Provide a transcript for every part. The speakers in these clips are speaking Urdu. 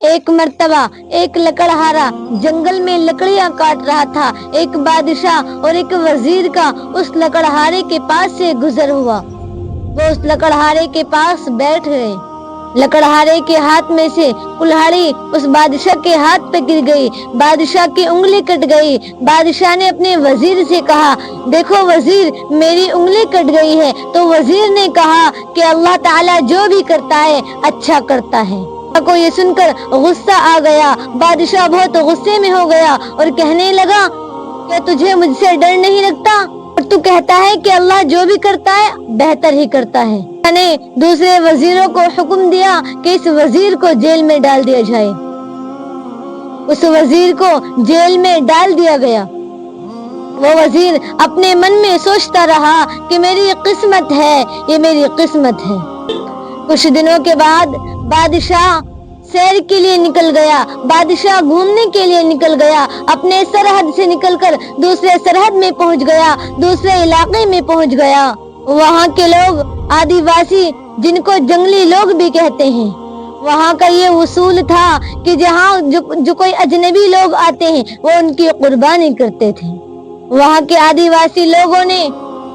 ایک مرتبہ ایک لکڑہارا جنگل میں لکڑیاں کاٹ رہا تھا۔ ایک بادشاہ اور ایک وزیر کا اس لکڑہارے کے پاس سے گزر ہوا۔ وہ اس لکڑہارے کے پاس بیٹھ گئے۔ لکڑہارے کے ہاتھ میں سے کلہاڑی اس بادشاہ کے ہاتھ پہ گر گئی۔ بادشاہ کی انگلی کٹ گئی۔ بادشاہ نے اپنے وزیر سے کہا، دیکھو وزیر، میری انگلی کٹ گئی ہے۔ تو وزیر نے کہا کہ اللہ تعالیٰ جو بھی کرتا ہے اچھا کرتا ہے۔ کو یہ سن کر غصہ آ گیا۔ بادشاہ بہت غصے میں ہو گیا اور کہنے لگا، کیا تجھے مجھ سے ڈر نہیں لگتا؟ اور تو کہتا ہے کہ اللہ جو بھی کرتا ہے بہتر ہی کرتا ہے۔ میں نے دوسرے وزیروں کو حکم دیا کہ اس وزیر کو جیل میں ڈال دیا جائے۔ اس وزیر کو جیل میں ڈال دیا گیا۔ وہ وزیر اپنے من میں سوچتا رہا کہ میری قسمت ہے، یہ میری قسمت ہے۔ کچھ دنوں کے بعد بادشاہ سیر کے لیے نکل گیا۔ بادشاہ گھومنے کے لیے نکل گیا۔ اپنے سرحد سے نکل کر دوسرے سرحد میں پہنچ گیا، دوسرے علاقے میں پہنچ گیا۔ وہاں کے لوگ آدیواسی، جن کو جنگلی لوگ بھی کہتے ہیں، وہاں کا یہ اصول تھا کہ جہاں جو کوئی اجنبی لوگ آتے ہیں وہ ان کی قربانی کرتے تھے۔ وہاں کے آدیواسی لوگوں نے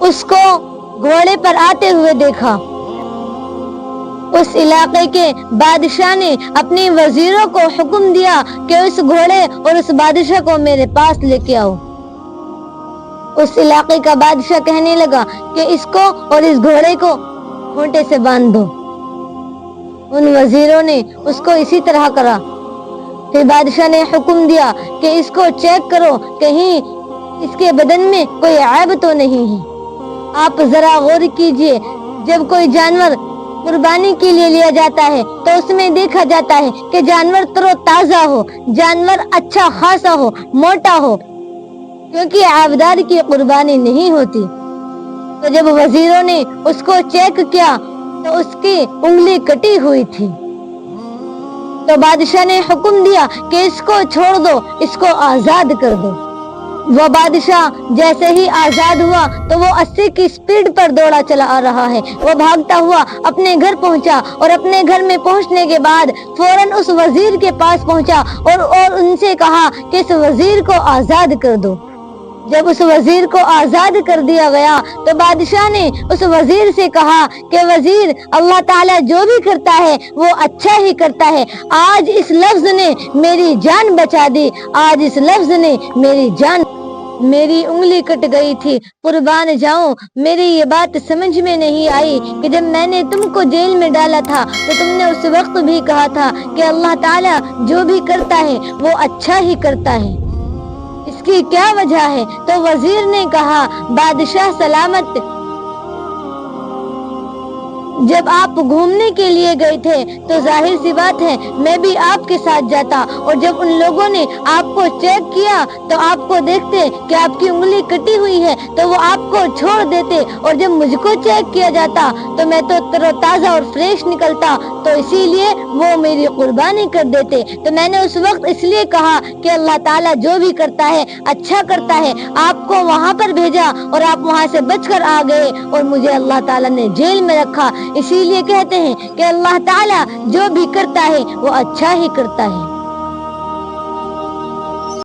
اس کو گھوڑے پر آتے ہوئے دیکھا۔ اس علاقے کے بادشاہ نے اپنے وزیروں کو حکم دیا کہ اس گھوڑے اور اس بادشاہ کو میرے پاس لے کے آؤ۔ اس علاقے کا بادشاہ کہنے لگا کہ اس کو اور اس گھوڑے کو کھوٹے سے باندھ دو۔ ان وزیروں نے اس کو اسی طرح کرا۔ پھر بادشاہ نے حکم دیا کہ اس کو چیک کرو، کہیں اس کے بدن میں کوئی عیب تو نہیں ہے۔ آپ ذرا غور کیجئے، جب کوئی جانور قربانی کے لیے لیا جاتا ہے تو اس میں دیکھا جاتا ہے کہ جانور تر و تازہ ہو، جانور اچھا خاصا ہو، موٹا ہو، کیونکہ عیبدار کی قربانی نہیں ہوتی۔ تو جب وزیروں نے اس کو چیک کیا تو اس کی انگلی کٹی ہوئی تھی۔ تو بادشاہ نے حکم دیا کہ اس کو چھوڑ دو، اس کو آزاد کر دو۔ وہ بادشاہ جیسے ہی آزاد ہوا تو وہ 80 کی سپیڈ پر دوڑا چلا آ رہا ہے۔ وہ بھاگتا ہوا اپنے گھر پہنچا اور اپنے گھر میں پہنچنے کے بعد فوراً اس وزیر کے پاس پہنچا اور ان سے کہا کہ اس وزیر کو آزاد کر دو۔ جب اس وزیر کو آزاد کر دیا گیا تو بادشاہ نے اس وزیر سے کہا کہ وزیر، اللہ تعالیٰ جو بھی کرتا ہے وہ اچھا ہی کرتا ہے۔ آج اس لفظ نے میری جان بچا دی، آج اس لفظ نے میری جان، میری انگلی کٹ گئی تھی، قربان جاؤں، میری یہ بات سمجھ میں نہیں آئی کہ جب میں نے تم کو جیل میں ڈالا تھا تو تم نے اس وقت بھی کہا تھا کہ اللہ تعالیٰ جو بھی کرتا ہے وہ اچھا ہی کرتا ہے، اس کی کیا وجہ ہے؟ تو وزیر نے کہا، بادشاہ سلامت، جب آپ گھومنے کے لیے گئے تھے تو ظاہر سی بات ہے میں بھی آپ کے ساتھ جاتا، اور جب ان لوگوں نے آپ کو چیک کیا تو آپ کو دیکھتے کہ آپ کی انگلی کٹی ہوئی ہے تو وہ آپ کو چھوڑ دیتے، اور جب مجھ کو چیک کیا جاتا تو میں تو تر و تازہ اور فریش نکلتا، تو اسی لیے وہ میری قربانی کر دیتے۔ تو میں نے اس وقت اس لیے کہا کہ اللہ تعالیٰ جو بھی کرتا ہے اچھا کرتا ہے، آپ کو وہاں پر بھیجا اور آپ وہاں سے بچ کر آ گئے اور مجھے اللہ تعالیٰ نے جیل میں رکھا۔ اسی لیے کہتے ہیں کہ اللہ تعالیٰ جو بھی کرتا ہے وہ اچھا ہی کرتا ہے۔